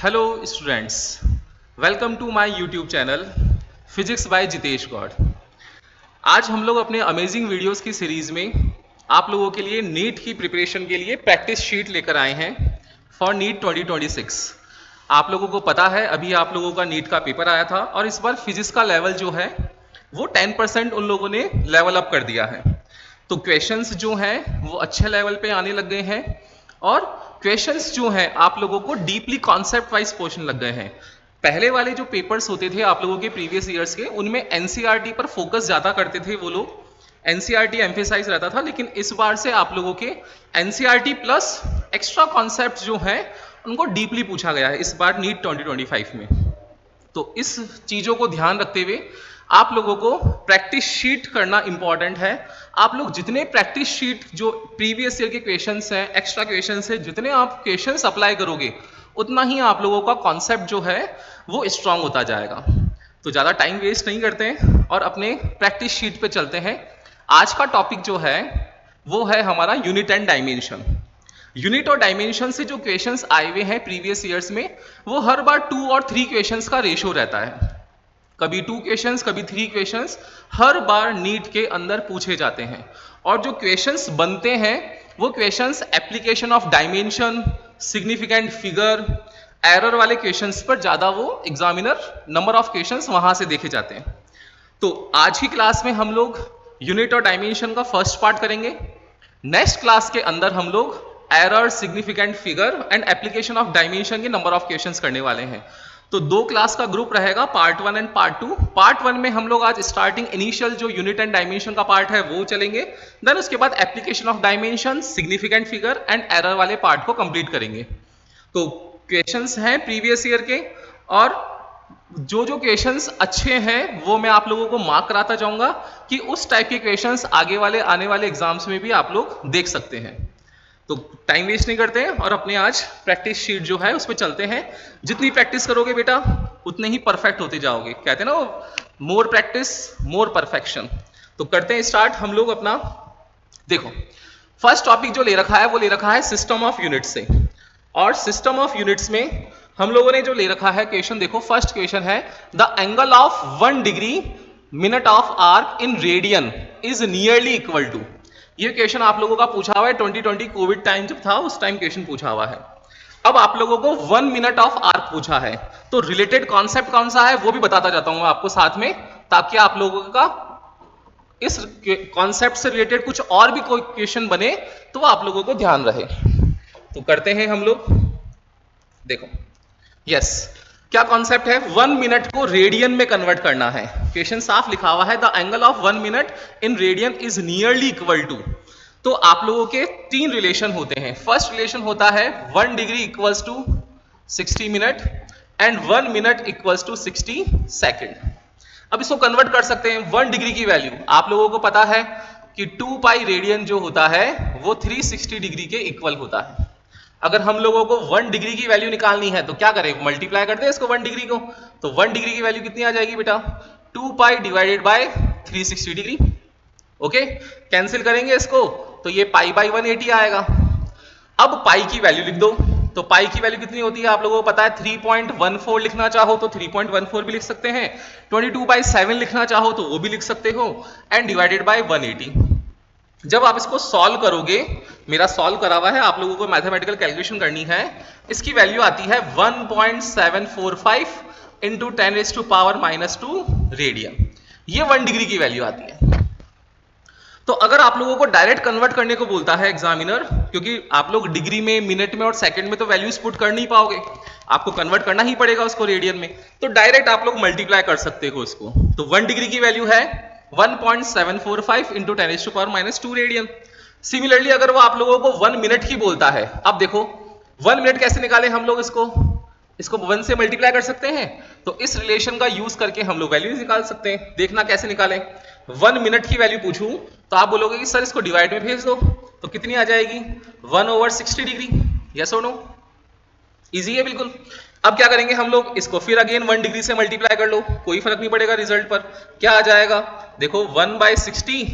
Hello students, welcome to my YouTube channel physics by Jitesh Gaur. आज हम लोग अपने अमेजिंग वीडियोस की सीरीज में आप लोगों के लिए नीट की प्रिपरेशन के लिए प्रैक्टिस शीट लेकर आए हैं फॉर नीट 2026। आप लोगों को पता है अभी आप लोगों का नीट का पेपर आया था और इस बार फिजिक्स का लेवल जो है वो 10% उन लोगों ने लेवल अप कर दिया है। तो क्वेश्चंस जो हैं वो अच्छे लेवल पे आने लग गए हैं और क्वेश्चंस जो हैं आप लोगों को डीपली कॉन्सेप्ट वाइज क्वेश्चन लग गए हैं। पहले वाले जो पेपर्स होते थे आप लोगों के प्रीवियस ईयर्स के, उनमें एनसीईआरटी पर फोकस ज्यादा करते थे वो लोग, एनसीईआरटी एम्फेसाइज रहता था। लेकिन इस बार से आप लोगों के एनसीईआरटी प्लस एक्स्ट्रा कॉन्सेप्ट जो हैं उनको डीपली पूछा गया है इस बार नीट 2025 में। तो इस चीजों को ध्यान रखते हुए आप लोगों को प्रैक्टिस शीट करना इंपॉर्टेंट है। आप लोग जितने प्रैक्टिस शीट जो प्रीवियस ईयर के क्वेश्चंस हैं, एक्स्ट्रा क्वेश्चंस हैं, जितने आप क्वेश्चंस अप्लाई करोगे उतना ही आप लोगों का कॉन्सेप्ट जो है वो स्ट्रांग होता जाएगा। तो ज़्यादा टाइम वेस्ट नहीं करते हैं और अपने प्रैक्टिस शीट पे चलते हैं। आज का टॉपिक जो है वो है हमारा यूनिट एंड डायमेंशन। यूनिट और डायमेंशन से जो क्वेश्चंस आए हुए हैं प्रीवियस ईयर्स में वो हर बार 2 और 3 क्वेश्चंस का रेशो रहता है। कभी 2 क्वेश्चंस कभी 3 क्वेश्चंस हर बार नीट के अंदर पूछे जाते हैं। और जो क्वेश्चंस बनते हैं वो questions application of dimension, significant figure, error वाले क्वेश्चंस पर ज्यादा वो एग्जामिनर नंबर ऑफ क्वेश्चंस वहां से देखे जाते हैं। तो आज की क्लास में हम लोग यूनिट और डायमेंशन का फर्स्ट पार्ट करेंगे। नेक्स्ट क्लास के अंदर हम लोग error, significant figure and application of dimension के नंबर ऑफ क्वेश्चंस करने वाले हैं। तो 2 क्लास का ग्रुप रहेगा, पार्ट 1 एंड पार्ट 2। पार्ट 1 में हम लोग आज स्टार्टिंग इनिशियल जो यूनिट एंड डायमेंशन का पार्ट है वो चलेंगे। देन उसके बाद application of dimension, significant figure and error वाले पार्ट को कंप्लीट करेंगे। तो क्वेश्चंस हैं प्रीवियस ईयर के और जो जो क्वेश्चंस अच्छे हैं वो मैं आप लोगों को मार्क कराता जाऊंगा कि उस टाइप के क्वेश्चंस आगे वाले आने वाले एग्जाम्स में भी आप लोग देख सकते हैं। तो टाइम वेस्ट नहीं करते हैं और अपने आज प्रैक्टिस शीट जो है उस पर चलते हैं। जितनी प्रैक्टिस करोगे बेटा उतने ही परफेक्ट होते जाओगे। कहते हैं ना वो, मोर प्रैक्टिस मोर परफेक्शन। तो करते हैं स्टार्ट हम लोग अपना। देखो, फर्स्ट टॉपिक जो ले रखा है वो ले रखा है सिस्टम ऑफ यूनिट्स से। और सिस्टम ऑफ यूनिट्स में हम लोगों ने जो ले रखा है क्वेश्चन, देखो फर्स्ट क्वेश्चन है the angle of 1 degree minute of arc in radian is nearly equal to. ये क्वेश्चन आप लोगों का पूछा हुआ है 2020 कोविड टाइम जब था उस टाइम क्वेश्चन पूछा हुआ है। अब आप लोगों को 1 मिनट ऑफ आर्क पूछा है तो रिलेटेड कॉन्सेप्ट कौन सा है वो भी बताता जाता हूं आपको साथ में, ताकि आप लोगों का इस कॉन्सेप्ट से रिलेटेड कुछ और भी कोई क्वेश्चन बने तो वो आप लोगों को ध्यान रहे। तो करते हैं हम लोग। देखो यस, क्या कॉन्सेप्ट है, 1 मिनट को रेडियन में कन्वर्ट करना है। क्वेश्चन साफ लिखा हुआ है the angle of 1 minute in radian is nearly equal to. तो आप लोगों के 3 रिलेशन होते हैं। फर्स्ट रिलेशन होता है 1 degree equals to 60 minute and 1 minute equals to 60 second. अब इसको कन्वर्ट कर सकते हैं। 1 डिग्री की वैल्यू आप लोगों को पता है कि 2 पाई रेडियन जो होता है वो 360 डिग्री के इक्वल होता है। अगर हम लोगों को 1 डिग्री की वैल्यू निकालनी है तो क्या करें, मल्टीप्लाई कर दे इसको 1 डिग्री को। तो 1 डिग्री की वैल्यू कितनी आ जाएगी बेटा, 2 पाई divided by 360 degree. Okay, cancel करेंगे इसको तो ये पाई बाई 180 आएगा। अब पाई की वैल्यू लिख दो। तो पाई की वैल्यू कितनी होती है आप लोगों को पता है, 3.14 लिखना चाहो तो 3.14 भी लिख सकते हैं, 22/7 लिखना चाहो तो वो भी लिख सकते हो, एंड डिवाइडेड बाय 180। जब आप इसको सॉल्व करोगे, मेरा सॉल्व करा हुआ है, आप लोगों को मैथमेटिकल कैलकुलेशन करनी है, इसकी वैल्यू आती है 1.745 इंटू 10⁻⁻² रेडियन। ये 1 डिग्री की वैल्यू आती है। तो अगर आप लोगों को डायरेक्ट कन्वर्ट करने को बोलता है एग्जामिनर, क्योंकि आप लोग डिग्री में, मिनट में और सेकंड में तो वैल्यूज पुट कर नहीं पाओगे, आपको कन्वर्ट करना ही पड़ेगा उसको रेडियन में, तो डायरेक्ट आप लोग मल्टीप्लाई कर सकते हो इसको। तो 1 डिग्री की वैल्यू है 1.745 इंटू 10⁻⁻² रेडियन। सिमिलरली अगर वो आप लोगों को 1 मिनट की बोलता है, अब देखो 1 मिनट कैसे निकाले हम लोग इसको 1 से मल्टीप्लाई कर सकते हैं। तो इस रिलेशन का यूज करके हम लोग वैल्यूज निकाल सकते हैं। देखना कैसे निकालें। 1 मिनट की वैल्यू पूछूं तो आप बोलोगे कि सर इसको डिवाइड में भेज दो, तो कितनी आ जाएगी 1/60 डिग्री। यस और नो, इजी है बिल्कुल। अब क्या करेंगे हम लोग, इसको फिर अगेन 1 डिग्री से मल्टीप्लाई कर लो, कोई फर्क नहीं पड़ेगा रिजल्ट पर। क्या आ जाएगा, देखो 1/60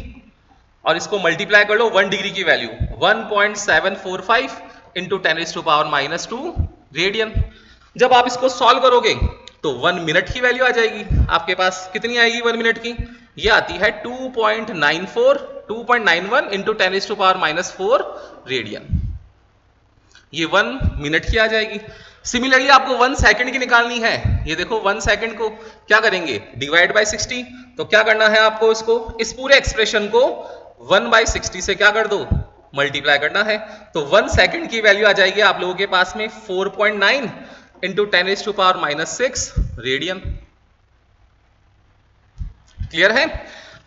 और इसको मल्टीप्लाई कर लो 1 डिग्री की वैल्यू 1.745 इंटू 10⁻⁻² रेडियन। जब आप इसको सॉल्व करोगे तो 1 मिनट की वैल्यू आ जाएगी आपके पास। कितनी आएगी 1 मिनट की? ये आती है 2.91 इंटू 10⁻⁻⁴ रेडियन। ये 1 मिनट की आ जाएगी। सिमिलरली आपको 1 सेकंड की निकालनी है। ये देखो 1 सेकंड को क्या करेंगे, डिवाइड बाय 60। तो क्या करना है आपको, इसको इस पूरे एक्सप्रेशन को 1/60 से क्या कर दो, मल्टीप्लाई करना है। तो 1 सेकंड की वैल्यू आ जाएगी आप लोगों के पास में 4.9 इंटू 10⁻⁻⁶ रेडियन। क्लियर है?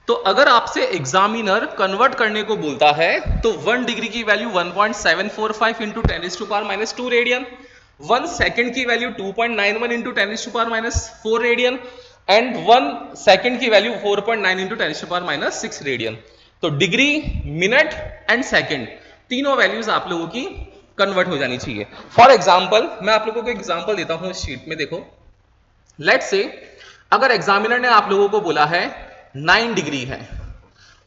तो अगर आपसे एग्जामिनर कन्वर्ट करने को बोलता है तो 1 डिग्री की वैल्यू 1.745 इंटू 10⁻⁻² रेडियन, 1 सेकंड की value 2.91 into 10⁻⁴ radian and 1 second की वैल्यू 4.9 इंटू 10⁻⁶ रेडियन। तो डिग्री, मिनट एंड सेकंड तीनों वैल्यूज आप लोगों की कन्वर्ट हो जानी चाहिए। फॉर एग्जाम्पल मैं आप लोगों को एग्जाम्पल देता हूं इस शीट में। देखो लेट्स से अगर एग्जामिनर ने आप लोगों को बोला है 9 डिग्री है,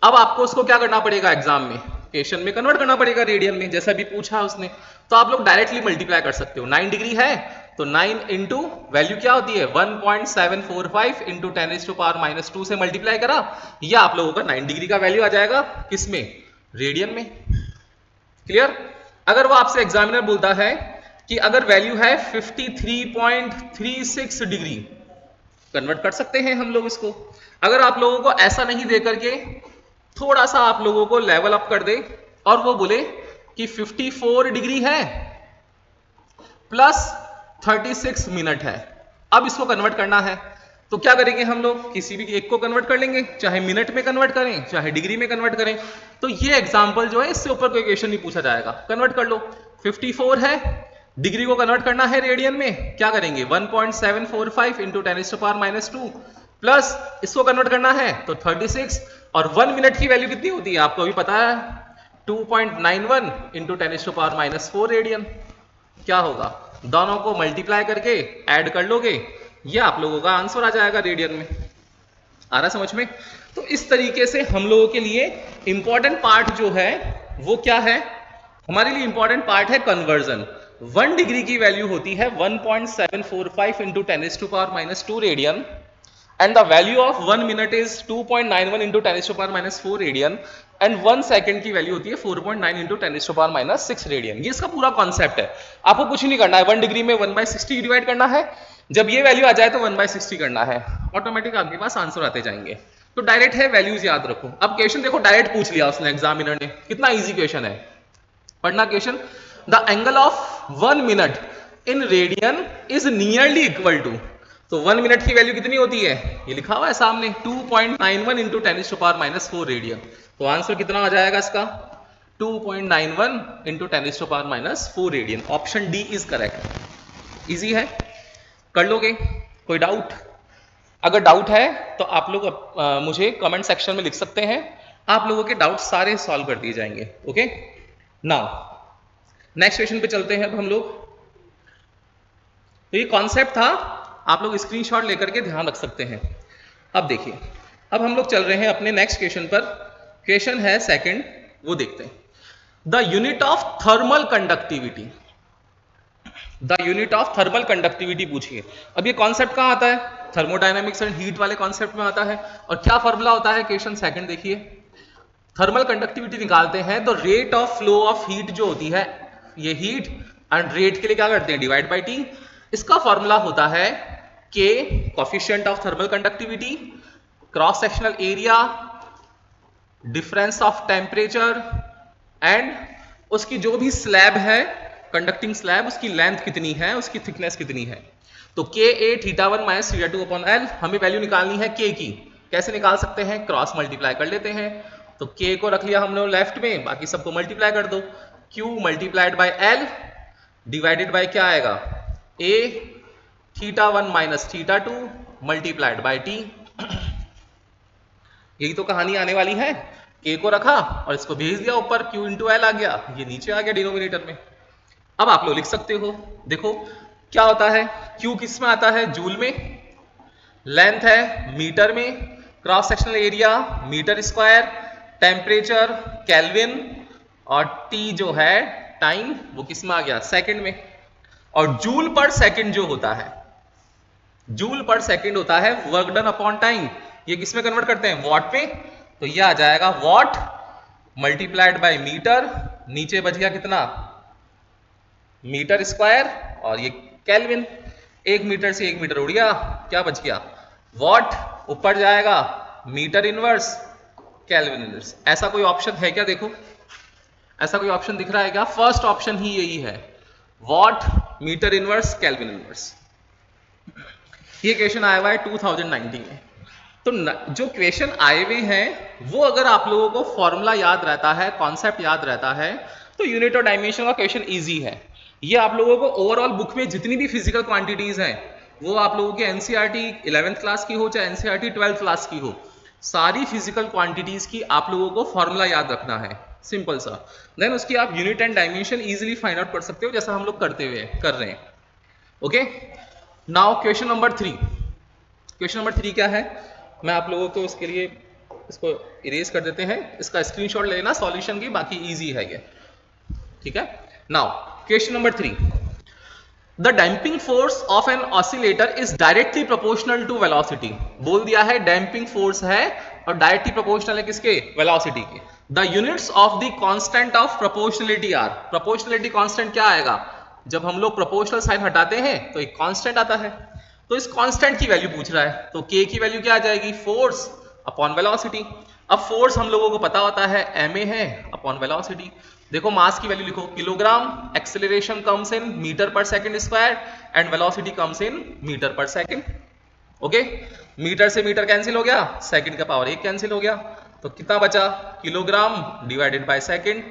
अब आपको उसको क्या करना पड़ेगा, एग्जाम में क्वेश्चन में कन्वर्ट करना पड़ेगा रेडियन में, जैसा भी पूछा उसने। तो आप लोग डायरेक्टली मल्टीप्लाई कर सकते हो। 9 डिग्री है तो 9 इंटू वैल्यू क्या होती है 1.745 इंटू 10⁻⁻² से मल्टीप्लाई करा, यह आप लोगों का 9 डिग्री का वैल्यू आ जाएगा किसमें, रेडियन में। क्लियर? अगर वो आपसे एग्जामिनर बोलता है कि अगर वैल्यू है 53.36 डिग्री, कन्वर्ट कर सकते हैं हम लोग इसको। अगर आप लोगों को ऐसा नहीं दे करके थोड़ा सा आप लोगों को लेवल अप कर दे और वो बोले कि 54 डिग्री है प्लस 36 मिनट है, अब इसको कन्वर्ट करना है, तो क्या करेंगे हम लोग, किसी भी एक को कन्वर्ट कर लेंगे, चाहे मिनट में कन्वर्ट करें चाहे डिग्री में कन्वर्ट करें। तो ये एग्जांपल जो है इससे ऊपर कोई क्वेश्चन नहीं पूछा जाएगा, कन्वर्ट कर लो। 54 है, डिग्री को कन्वर्ट करना है रेडियन में, क्या करेंगे 1.745 इंटू 10⁻⁻² प्लस इसको कन्वर्ट करना है तो 36, और 1 मिनट की वैल्यू कितनी होती है आपको अभी पता है 2.91 इंटू 10⁻⁻⁴ रेडियन। क्या होगा, दोनों को मल्टीप्लाई करके ऐड कर लोगे, ये आप लोगों का आंसर आ जाएगा रेडियन में। आ रहा समझ में? तो इस तरीके से हम लोगों के लिए इंपॉर्टेंट पार्ट जो है वो क्या है, हमारे लिए इंपॉर्टेंट पार्ट है कन्वर्जन। 1 डिग्री की वैल्यू होती है 1.745 into 10⁻⁻² radian and the value of 1 minute is 2.91 into 10⁻⁻⁴ radian and 1 second की वैल्यू होती है 4.9 into 10⁻⁻⁶ रेडियन। ये इसका पूरा कॉन्सेप्ट है। आपको कुछ नहीं करना है, 1 डिग्री में 1/60 डिवाइड करना है, जब ये वैल्यू आ जाए तो 1/60 करना है, ऑटोमेटिक आपके पास आंसर आते जाएंगे। तो डायरेक्ट है, वैल्यूज याद रखो। अब क्वेश्चन देखो डायरेक्ट पूछ लिया उसने एग्जामिनर ने, कितना इजी क्वेश्चन है, पढ़ना question. The angle of 1 minute in radian is nearly equal to, तो 1 मिनट की वैल्यू कितनी होती है, ये लिखा हुआ है सामने 2.91 इंटू 10⁻⁴ रेडियन। तो आंसर कितना आ जाएगा इसका 2.91 into 10⁻⁴ radian. Option D is correct. Easy है, कर लोगे? कोई डाउट? अगर डाउट है तो आप लोग मुझे कमेंट सेक्शन में लिख सकते हैं, आप लोगों के डाउट सारे सॉल्व कर दिए जाएंगे। ओके, नाउ नेक्स्ट क्वेश्चन पे चलते हैं अब हम लोग। तो ये कॉन्सेप्ट था, आप लोग स्क्रीनशॉट लेकर के ध्यान रख सकते हैं। अब देखिए, अब हम लोग चल रहे हैं अपने नेक्स्ट क्वेश्चन पर। क्वेश्चन है सेकंड, वो देखते हैं। The unit of thermal conductivity, the unit of thermal conductivity पूछिए। अब ये कॉन्सेप्ट कहां आता है, थर्मोडायनेमिक्स एंड हीट वाले कॉन्सेप्ट में आता है। और क्या फॉर्मूला होता है, क्वेश्चन सेकंड देखिए। थर्मल कंडक्टिविटी निकालते हैं तो rate of flow of heat जो होती है, ये हीट एंड रेट के लिए क्या करते हैं, डिवाइड बाई टी। इसका फॉर्मूला होता है के, coefficient of thermal conductivity, cross sectional area, difference of temperature and उसकी जो भी स्लैब है, कंडक्टिंग स्लैब, उसकी लेंथ कितनी है, उसकी थिकनेस कितनी है। तो के ए θ1 माइनस θ2 अपॉन एल, हमें वैल्यू निकालनी है के की। कैसे निकाल सकते हैं, क्रॉस मल्टीप्लाई कर लेते हैं। तो के को रख लिया हम लोग लेफ्ट में, बाकी सबको मल्टीप्लाई कर दो। Q multiplied by L divided by क्या आएगा, ए θ1 माइनस θ2 मल्टीप्लाइड बाय टी। यही तो कहानी आने वाली है। के को रखा और इसको भेज दिया ऊपर, Q इंटू एल आ गया, ये नीचे आ गया डिनोमिनेटर में। अब आप लोग लिख सकते हो, देखो क्या होता है, Q किस में आता है, जूल में, लेंथ है मीटर में, cross sectional area metre square, temperature kelvin, और T जो है टाइम, वो किस में आ गया, सेकंड में। और जूल पर सेकंड जो होता है, जूल पर सेकंड होता है वर्क डन अपॉन टाइम, ये किस में कन्वर्ट करते हैं, वॉट पे। तो ये आ जाएगा वॉट मल्टीप्लाइड बाय मीटर, नीचे बच गया कितना, मीटर स्क्वायर, और ये केल्विन, 1 मीटर से 1 मीटर उड़ गया, क्या बच गया, वॉट, ऊपर जाएगा मीटर इनवर्स केल्विन इनवर्स। ऐसा कोई ऑप्शन है क्या, देखो ऐसा कोई ऑप्शन दिख रहा है क्या, फर्स्ट ऑप्शन ही यही है, watt meter inverse kelvin inverse. ये क्वेश्चन आया हुआ है 2019 में। तो जो क्वेश्चन आए हुए हैं वो अगर आप लोगों को फॉर्मूला याद रहता है, कॉन्सेप्ट याद रहता है, तो यूनिट और डायमेंशन का क्वेश्चन इजी है। ये आप लोगों को ओवरऑल बुक में जितनी भी फिजिकल क्वांटिटीज हैं, वो आप लोगों के एनसीईआरटी 11th क्लास की हो चाहे एनसीईआरटी 12th क्लास की हो, सारी फिजिकल क्वांटिटीज की आप लोगों को फॉर्मूला याद रखना है, सिंपल सा। देन उसकी आप unit and dimension easily find out कर सकते हो, जैसा हम लोग कर रहे हैं। Okay, now question number 3। Question number 3 क्या है, मैं आप लोगों को इसके लिए इसको इरेज कर देते हैं, इसका स्क्रीनशॉट ले लेना सॉल्यूशन की, बाकी इजी है ये, ठीक है। Now question number 3, the damping force of an oscillator is directly proportional to velocity. बोल दिया है डैम्पिंग फोर्स है और डायरेक्टली प्रोपोर्शनल है किसके, वेलोसिटी के। The units of the constant of proportionality are, proportionality constant क्या आएगा, जब हम लोग प्रोपोर्शनल साइन हटाते हैं तो एक कांस्टेंट आता है, तो इस कांस्टेंट की वैल्यू पूछ रहा है, तो k की वैल्यू क्या आ जाएगी, फोर्स अपॉन वेलोसिटी। अब फोर्स हम लोगों को पता होता है ma है अपॉन वेलोसिटी। देखो मास की वैल्यू लिखो kilogram, acceleration comes in metre per second square and velocity comes in metre per second. Okay, metre से मीटर कैंसिल हो गया, सेकंड का पावर 1 कैंसिल हो गया, तो कितना बचा, किलोग्राम डिवाइडेड बाय सेकंड।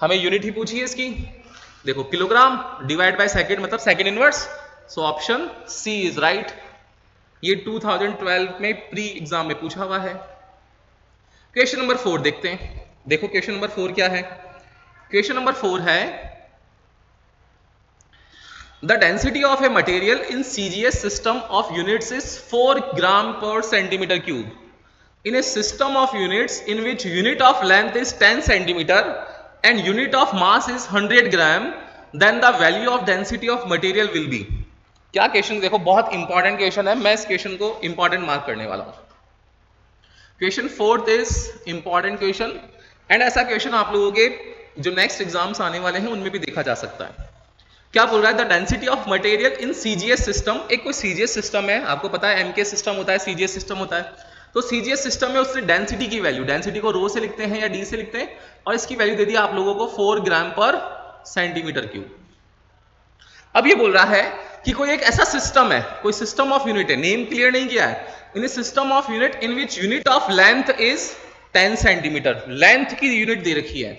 हमें यूनिट ही पूछी है इसकी, देखो किलोग्राम डिवाइड बाय सेकंड मतलब second inverse, so option C is right. ये 2012 में प्री एग्जाम में पूछा हुआ है। क्वेश्चन नंबर 4 देखते हैं, देखो क्वेश्चन नंबर 4 क्या है, क्वेश्चन नंबर 4 है the density of a material in CGS system of units is 4 gram per centimetre cube in a system of units in which unit of length is 10 centimetre and unit of mass is 100 gram, then the value of density of material will be. क्या question, देखो बहुत important question है, मैं इस question को important mark करने वाला हूं। Question 4 is important question and ऐसा क्वेश्चन आप लोगों के जो नेक्स्ट एग्जाम्स आने वाले हैं उनमें भी देखा जा सकता है। क्या बोल रहा है, the density of material in CGS system, एक कोई सीजीएस सिस्टम है, आपको पता है एमके सिस्टम होता है, सीजीएस सिस्टम होता है, तो सीजीएस सिस्टम में उसने डेंसिटी की वैल्यू, डेंसिटी को रो से लिखते हैं या डी से लिखते हैं, और इसकी वैल्यू दे दी आप लोगों को 4 ग्राम पर सेंटीमीटर क्यूब। अब ये बोल रहा है कि कोई एक ऐसा सिस्टम है, कोई सिस्टम ऑफ यूनिट है, नेम क्लियर नहीं किया है, in system of unit in which unit of length is 10 centimetre, length की यूनिट दे रखी है,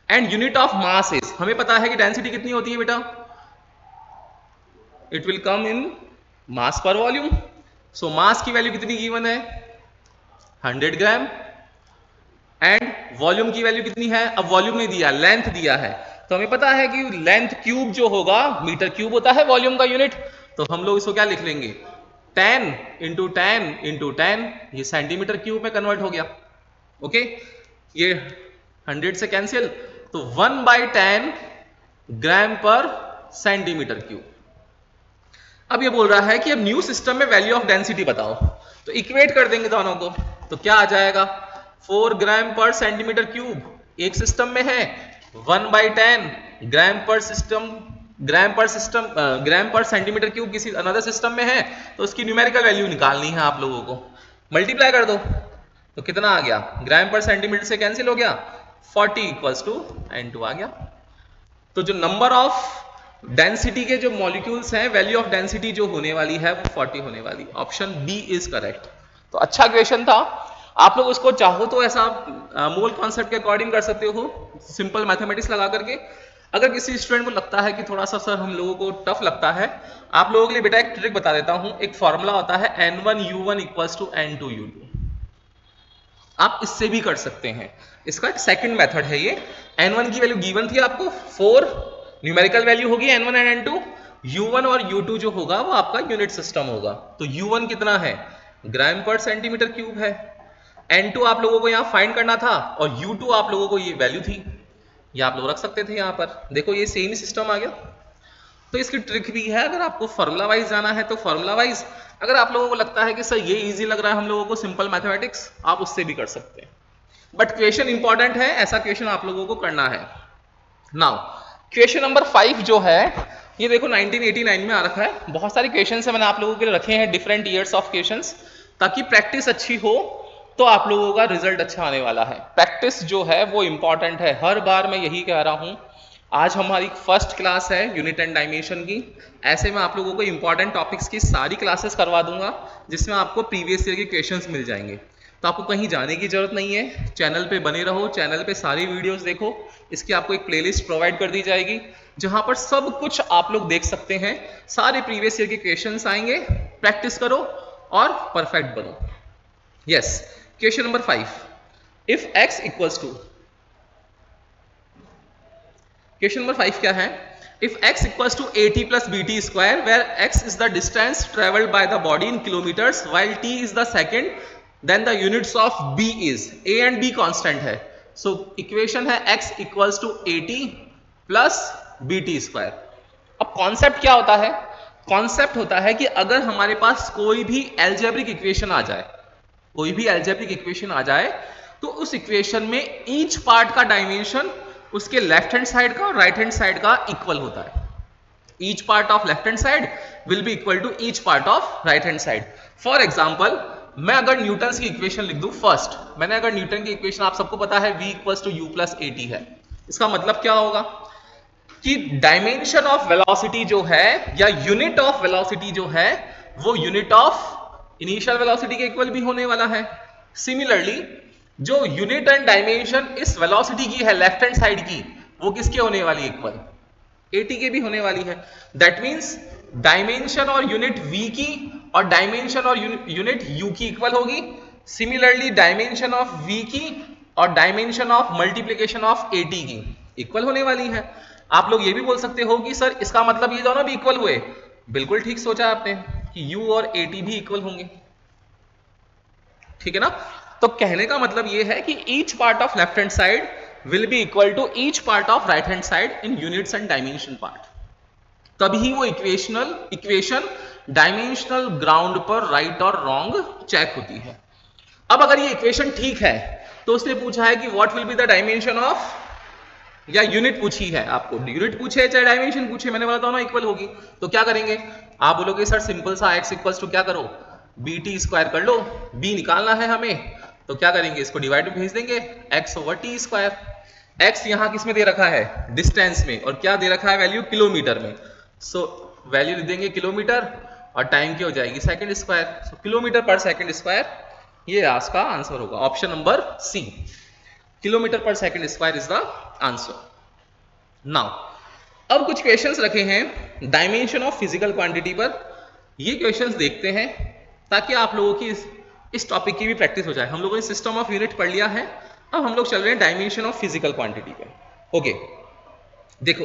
and unit of mass is, हमें पता है कि डेंसिटी कितनी होती है बेटा, इट विल कम इन मास पर वॉल्यूम, सो मास की वैल्यू कितनी गिवन है 100 ग्राम, एंड वॉल्यूम की वैल्यू कितनी है, अब वॉल्यूम नहीं दिया, लेंथ दिया है, तो हमें पता है कि लेंथ क्यूब जो होगा मीटर क्यूब होता है वॉल्यूम का यूनिट, तो हम लोग इसको क्या लिख लेंगे 10 इंटू 10 इंटू 10, ये सेंटीमीटर क्यूब में कन्वर्ट हो गया। ओके, ये 100 से कैंसिल, तो 1/10 ग्राम पर सेंटीमीटर क्यूब। अब ये बोल रहा है कि अब न्यू सिस्टम में वैल्यू ऑफ डेंसिटी बताओ, तो इक्वेट कर देंगे दोनों को, तो क्या आ जाएगा 4 ग्राम पर सेंटीमीटर क्यूब एक सिस्टम में है, 1/10 ग्राम पर सिस्टम, ग्राम पर सेंटीमीटर क्यूब किसी अनदर सिस्टम में है, तो उसकी न्यूमेरिकल वैल्यू निकालनी है आप लोगों को, मल्टीप्लाई कर दो, तो कितना आ गया, ग्राम पर सेंटीमीटर से कैंसिल हो गया, 40 = N2 आ गया। तो जो नंबर ऑफ डेंसिटी के जो मॉलिक्यूल्स हैं, वैल्यू ऑफ डेंसिटी जो होने वाली है वो 40 होने वाली, ऑप्शन बी इज करेक्ट। तो अच्छा क्वेश्चन था, आप लोग उसको चाहो तो ऐसा मोल कॉन्सेप्ट के अकॉर्डिंग कर सकते हो, सिंपल मैथमेटिक्स लगा करके। अगर किसी स्टूडेंट को लगता है कि थोड़ा सा सर हम लोगों को टफ लगता है, आप लोगों के लिए बेटा एक ट्रिक बता देता हूं, एक फॉर्मूला होता है N1U1 = N2U2, आप इससे भी कर सकते हैं, इसका एक सेकंड मेथड है ये। N1 की वैल्यू गिवन थी आपको 4, न्यूमेरिकल वैल्यू होगी N1 एंड N2, U1 और U2 जो होगा वो आपका यूनिट सिस्टम होगा, तो U1 कितना है, ग्राम पर सेंटीमीटर क्यूब है, N2 आप लोगों को यहाँ फाइंड करना था, और U2 आप लोगों को ये वैल्यू थी, ये आप लोग रख सकते थे यहाँ पर, देखो ये सेम ही सिस्टम आ गया। तो इसकी ट्रिक भी है, अगर आपको फॉर्मूला वाइज जाना है तो फॉर्मूला वाइज, अगर आप लोगों को लगता है कि सर ये इजी लग रहा है हम लोगों को सिंपल मैथमेटिक्स, आप उससे भी कर सकते हैं, बट क्वेश्चन इंपॉर्टेंट है, ऐसा क्वेश्चन आप लोगों को करना है। नाउ क्वेश्चन नंबर 5 जो है ये देखो 1989 में आ रखा है, बहुत सारे क्वेश्चन है मैंने आप लोगों के लिए रखे हैं, डिफरेंट ईयर्स ऑफ क्वेश्चंस, ताकि प्रैक्टिस अच्छी हो तो आप लोगों का रिजल्ट अच्छा आने वाला है। प्रैक्टिस जो है वो इंपॉर्टेंट है, हर बार मैं यही कह रहा हूं। आज हमारी फर्स्ट क्लास है यूनिट एंड डायमेंशन की, ऐसे में आप लोगों को इंपॉर्टेंट टॉपिक्स की सारी क्लासेस करवा दूंगा, जिसमें आपको प्रीवियस ईयर के क्वेश्चंस मिल जाएंगे। तो आपको कहीं जाने की जरूरत नहीं है, चैनल पे बने रहो, चैनल पे सारी वीडियोस देखो, इसकी आपको एक प्लेलिस्ट प्रोवाइड कर दी जाएगी जहां पर सब कुछ आप लोग देख सकते हैं, सारे प्रीवियस ईयर के क्वेश्चंस आएंगे, प्रैक्टिस करो और परफेक्ट बनो। Yes, question number 5, if x equals to, question number 5 क्या है, if x equals to at plus bt square where x is the distance travelled by the body in kilometres while t is the second, then the units of b is, a and b constant है, so equation है x equals to at plus bt square. अब concept क्या होता है, concept होता है कि अगर हमारे पास कोई भी एल्जेब्रिक इक्वेशन आ जाए, कोई भी एल्जेब्रिक इक्वेशन आ जाए, तो उस इक्वेशन में ईच पार्ट का डायमेंशन उसके लेफ्ट हैंड साइड का और राइट हैंड साइड का इक्वल होता है। Each part of left hand side will be equal to each part of right hand side. For example, मैं अगर न्यूटन की इक्वेशन लिख दूं, फर्स्ट मैंने अगर न्यूटन की इक्वेशन, आप सबको पता है v equals to u plus at है, इसका मतलब क्या होगा कि डायमेंशन ऑफ वेलोसिटी जो है या यूनिट ऑफ वेलोसिटी जो है वो यूनिट ऑफ इनिशियल वेलोसिटी के इक्वल भी होने वाला है। सिमिलरली जो यूनिट एंड डायमेंशन इस वेलोसिटी की है लेफ्ट हैंड साइड की, वो किसके होने वाली है, इक्वल at के भी होने वाली है। दैट मींस डायमेंशन और यूनिट v की और डायमेंशन और यूनिट u की इक्वल होगी। सिमिलरली डायमेंशन ऑफ v की और dimension of multiplication of at की इक्वल होने वाली है। आप लोग ये भी बोल सकते हो कि सर इसका मतलब ये दोनों भी इक्वल हुए, बिल्कुल ठीक सोचा आपने कि u और at भी इक्वल होंगे, ठीक है ना। तो कहने का मतलब ये है कि each part of left hand side will be equal to each part of right hand side in units and dimension part, तभी वो इक्वेशन डायमेंशनल ग्राउंड पर राइट और रॉन्ग चेक होती है। अब अगर ये इक्वेशन ठीक है तो उसने पूछा है कि what will be the dimension of, या यूनिट पूछी है आपको, यूनिट पूछे चाहे डायमेंशन पूछे, मैंने बोला दोनों इक्वल होगी, तो क्या करेंगे, आप बोलोगे सर सिंपल सा x इक्वल्स टू क्या करो, bt स्क्वायर कर लो, b निकालना है हमें, तो क्या करेंगे, इसको डिवाइड में भेज देंगे, x over t square. x यहां किस में दे रखा है, डिस्टेंस में, और क्या दे रखा है वैल्यू, किलोमीटर में, सो वैल्यू लिख देंगे किलोमीटर और टाइम क्या हो जाएगी सेकंड स्क्वायर, सो किलोमीटर पर सेकंड स्क्वायर, ये आज का आंसर होगा, ऑप्शन नंबर सी, किलोमीटर पर second square is the answer. Now अब कुछ क्वेश्चंस रखे हैं डायमेंशन ऑफ फिजिकल क्वांटिटी पर, ये क्वेश्चंस देखते हैं ताकि आप लोगों की इस टॉपिक की भी प्रैक्टिस हो जाए। हम लोगों ने सिस्टम ऑफ यूनिट पढ़ लिया है, अब हम लोग चल रहे हैं डायमेंशन ऑफ फिजिकल क्वांटिटी पे। ओके, देखो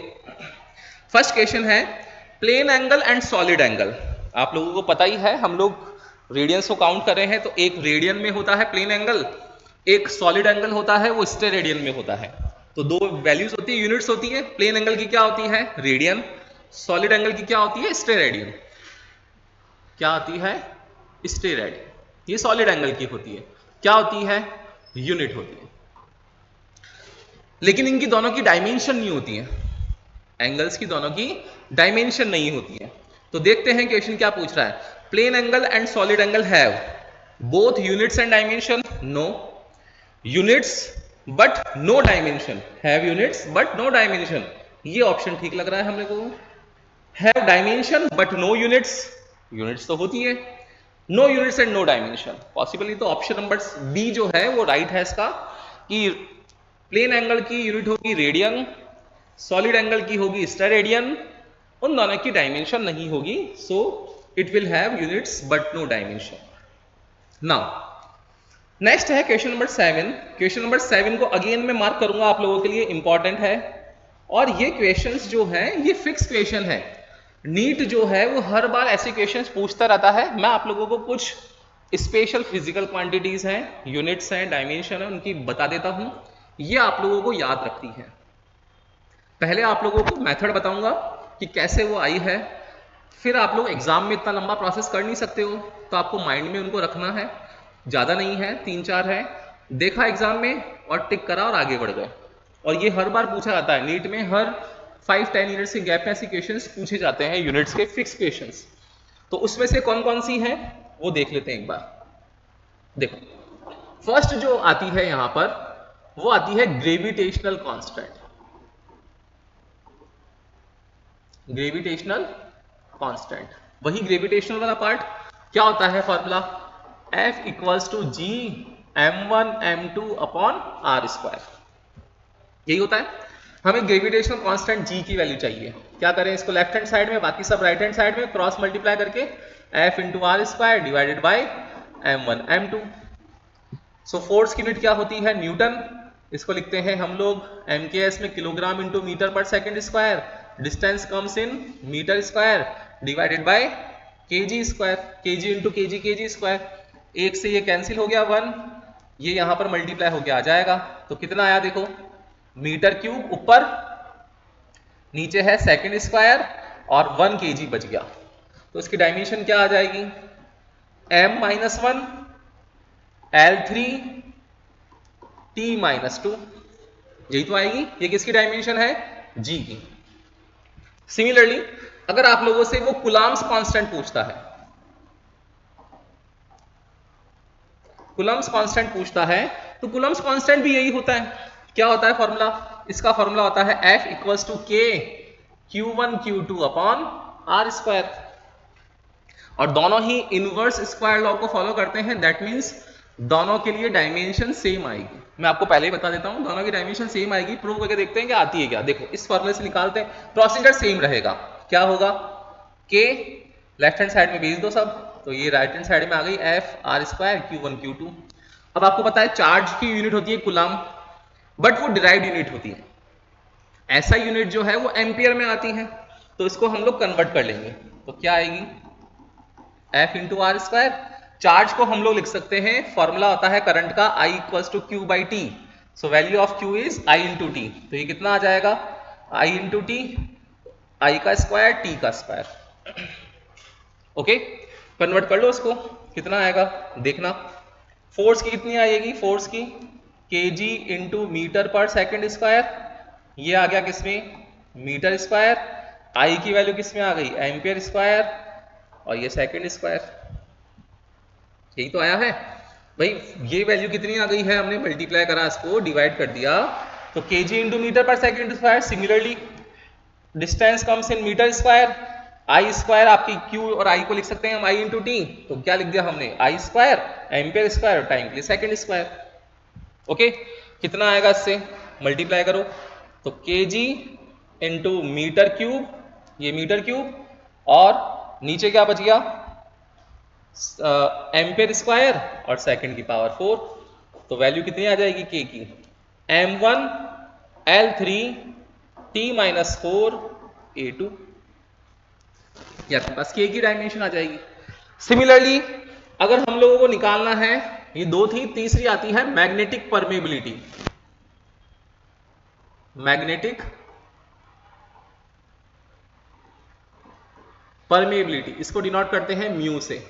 फर्स्ट क्वेश्चन है plane angle and solid angle. आप लोगों को पता ही है, हम लोग रेडियंस को काउंट कर रहे हैं, तो एक रेडियन में होता है प्लेन एंगल, एक सॉलिड एंगल होता है वो स्टेरेडियन में होता है, तो दो वैल्यूज होती है, यूनिट्स होती है। प्लेन एंगल की क्या होती है, रेडियन, सॉलिड एंगल की क्या होती है, स्टेरेडियन, क्या होती है, स्टेरेडियन, ये सॉलिड एंगल की होती है, क्या होती है, यूनिट होती है। लेकिन इनकी दोनों की डायमेंशन नहीं होती है, एंगल्स की दोनों की डायमेंशन नहीं होती है। तो देखते हैं क्वेश्चन क्या पूछ रहा है, plane angle and solid angle have both units and dimension, no, units but no dimension, have units but no dimension, ये ऑप्शन ठीक लग रहा है हम लोगों को। Have dimension but no units, units तो होती है, no units and no dimension, possibly तो ऑप्शन नंबर बी जो है वो राइट है इसका, कि प्लेन एंगल की यूनिट होगी रेडियन, सॉलिड एंगल की होगी स्टेरेडियन, उन दोनों की डायमेंशन नहीं होगी, so it will have units but no dimension. Now next है क्वेश्चन नंबर 7। क्वेश्चन नंबर 7 को अगेन मैं मार्क करूंगा आप लोगों के लिए, इंपॉर्टेंट है, और ये क्वेश्चंस जो है ये फिक्स क्वेश्चन है, नीट जो है वो हर बार ऐसे क्वेश्चंस पूछता रहता है। मैं आप लोगों को कुछ स्पेशल फिजिकल क्वांटिटीज हैं, यूनिट्स हैं, डायमेंशन है, उनकी बता देता हूं, ये आप लोगों को याद रखती है। पहले आप लोगों को मेथड बताऊंगा, कि कैसे वो आई है। फिर आप लोग एग्जाम में इतना लंबा प्रोसेस कर नहीं सकते हो, तो आपको माइंड में उनको रखना है, ज़्यादा नहीं है, 3-4 है, देखा एग्जाम में और टिक करा और आगे बढ़ गए। और ये हर बार पूछा जाता है नीट में, हर 5-10 यूनिट्स के गैप में ऐसे क्वेश्चंस पूछे जाते हैं, यूनिट्स के फिक्स क्वेश्चंस। तो उसमें से कौन कौन सी हैं वो देख लेते हैं एक बार। देखो, फर्स्ट जो आती है यहां पर वो आती है ग्रेविटेशनल कांस्टेंट। ग्रेविटेशनल कांस्टेंट, वही ग्रेविटेशनल वाला पार्ट। क्या होता है formula? F equals to G m1 m2 upon R square, यही होता है। हमें ग्रेविटेशनल कांस्टेंट जी की वैल्यू चाहिए। क्या करें, इसको लेफ्ट हैंड साइड में, बाकी सब राइट हैंड साइड में क्रॉस मल्टीप्लाई करके F into R square divided by m1 m2। So force की यूनिट क्या होती है? न्यूटन। इसको लिखते हैं हम लोग MKS में kilogram into metre per second square, distance comes in metre square divided by kg square, kg into kg square. एक से ये कैंसिल हो गया 1, ये यहां पर मल्टीप्लाई होके आ जाएगा। तो कितना आया देखो, मीटर क्यूब ऊपर, नीचे है सेकंड स्क्वायर और 1 kg बच गया। तो इसकी डायमेंशन क्या आ जाएगी? m-1 L3 T-2, यही तो आएगी। ये किसकी डायमेंशन है? जी की। सिमिलरली अगर आप लोगों से वो कूलम्ब्स कांस्टेंट पूछता है, कूलम्ब्स कांस्टेंट पूछता है, तो कूलम्ब्स कांस्टेंट भी यही होता है। क्या होता है फॉर्मूला? इसका फॉर्मूला होता है F equals to K Q1 Q2 upon R square. और दोनों ही इनवर्स स्क्वायर लॉ को फॉलो करते हैं, दैट मीन्स दोनों के लिए डायमेंशन सेम आएगी। मैं आपको पहले ही बता देता हूं, दोनों की डायमेंशन सेम आएगी। प्रूव करके देखते हैं कि आती है क्या। देखो, इस फॉर्मूले से निकालते हैं, प्रोसीजर सेम रहेगा। क्या होगा? K लेफ्ट हैंड साइड में भेज दो सब, तो ये राइट हैंड साइड में आ गई F are square Q1 Q2। अब आपको पता है चार्ज की यूनिट होती है कूलम, बट वो डिराइव्ड यूनिट होती है। ऐसा यूनिट जो है वो एम्पियर में आती है, तो इसको हम लोग कन्वर्ट कर लेंगे। तो क्या आएगी? F into R square. Charge को हम लोग लिख सकते हैं, फॉर्मूला होता है करंट का I equals to Q by T. So value of Q is I into T. तो ये कितना आ जाएगा? I इंटू टी, I का स्क्वायर T का स्क्वायर। ओके, कन्वर्ट कर लो इसको, कितना आएगा देखना। फोर्स की कितनी आएगी? फोर्स की kg into metre per second square, ये आ गया किसमें? Metre square. I की वैल्यू किसमें आ गई? एम्पियर स्क्वायर, और ये सेकेंड स्क्वायर। यही तो आया है भाई। ये वैल्यू कितनी आ गई है? हमने मल्टीप्लाई करा, इसको डिवाइड कर दिया, तो kg into metre per second square. Similarly distance comes in metre square, I square आपकी Q और I को लिख सकते हैं हम I इंटू टी। तो क्या लिख दिया हमने? I स्क्वायर एम्पियर स्क्वायर और टाइम के लिए सेकेंड स्क्वायर। ओके, कितना आएगा इससे? मल्टीप्लाई करो, तो kg इंटू मीटर क्यूब, ये मीटर क्यूब, और नीचे क्या बच गया? एम्पियर स्क्वायर और सेकंड की पावर 4। तो वैल्यू कितनी आ जाएगी K की? m1 L3 T-4 A2। ये आपके पास K की डायमेंशन आ जाएगी। सिमिलरली अगर हम लोगों को निकालना है, ये दो थी, तीसरी आती है मैग्नेटिक परमेबिलिटी। मैग्नेटिक परमेबिलिटी, इसको डिनोट करते हैं म्यू से।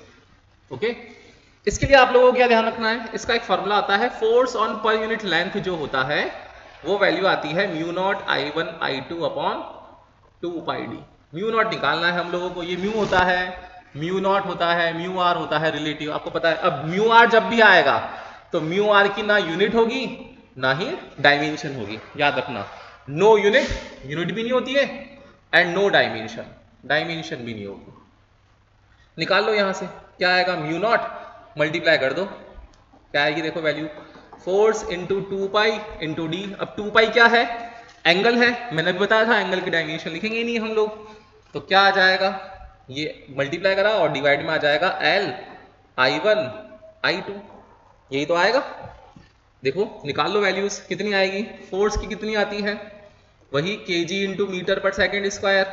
ओके, इसके लिए आप लोगों को क्या ध्यान रखना है? इसका एक फॉर्मूला आता है, force on per unit length जो होता है वो वैल्यू आती है mu naught I1 I2 upon 2 पाई डी। म्यू नॉट निकालना है हम लोगों को। ये म्यू होता है, म्यू नॉट होता है, म्यू आर होता है रिलेटिव, आपको पता है। अब म्यू आर जब भी आएगा तो म्यू आर की ना यूनिट होगी ना ही डायमेंशन होगी, याद रखना। नो यूनिट, यूनिट भी नहीं होती है, एंड नो डायमेंशन, डायमेंशन भी नहीं होगी। निकाल लो यहां से, क्या आएगा? म्यू नॉट मल्टीप्लाई कर दो, क्या आएगी देखो value? Force into 2 pi into D. अब 2 पाई क्या है? एंगल है, मैंने भी बताया था एंगल की डायमेंशन लिखेंगे ही नहीं हम लोग। तो क्या आ जाएगा? ये मल्टीप्लाई करा और डिवाइड में आ जाएगा L I1 I2, यही तो आएगा। देखो निकाल लो वैल्यूज, कितनी आएगी? फोर्स की कितनी आती है? वही kg into metre per second square,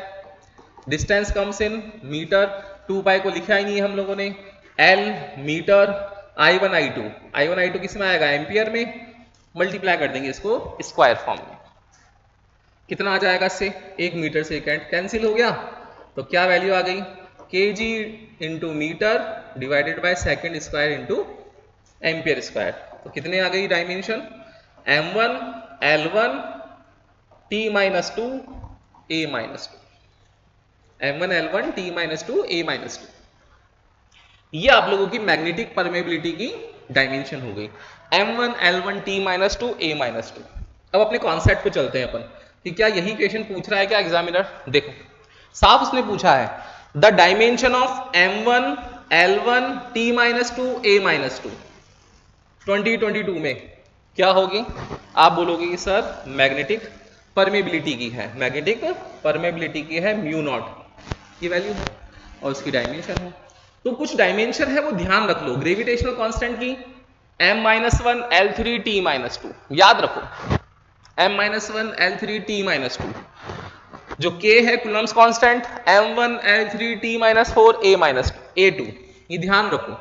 distance comes in metre, 2 pi को लिखा ही नहीं है हम लोगों ने, L मीटर, I1 I2 किस में आएगा? एम्पियर में। मल्टीप्लाई कर देंगे इसको स्क्वायर फॉर्म में। कितना आ जाएगा इससे, 1 मीटर सेकेंड, कैंसिल हो गया। तो क्या वैल्यू आ गई, kg into metre divided by second square into ampere square. तो कितने आ गई dimension, m1 l1 t minus two a minus two, m1 l1 t minus two a minus two. ये आप लोगों की मैग्नेटिक परमेबिलिटी की डायमेंशन हो गई, m1 l1 t minus two a minus to. अब अपने कॉन्सेप्ट पे चलते हैं अपन कि क्या यही क्वेश्चन पूछ रहा है क्या एग्जामिनर। देखो साफ उसने पूछा है the dimension of m1 l1 t minus two a minus to 2022 में क्या होगी, आप बोलोगे कि सर मैग्नेटिक परमेबिलिटी की है, मैग्नेटिक परमेबिलिटी की है म्यू नॉट की वैल्यू है और उसकी डायमेंशन है। तो कुछ डायमेंशन है वो ध्यान रख लो, ग्रेविटेशनल कांस्टेंट की m-1 l3 t minus to, याद रखो m-1 l3 t minus to, जो k है Coulomb's constant m1 l3 t minus 4 a minus a2, ये ध्यान रखो।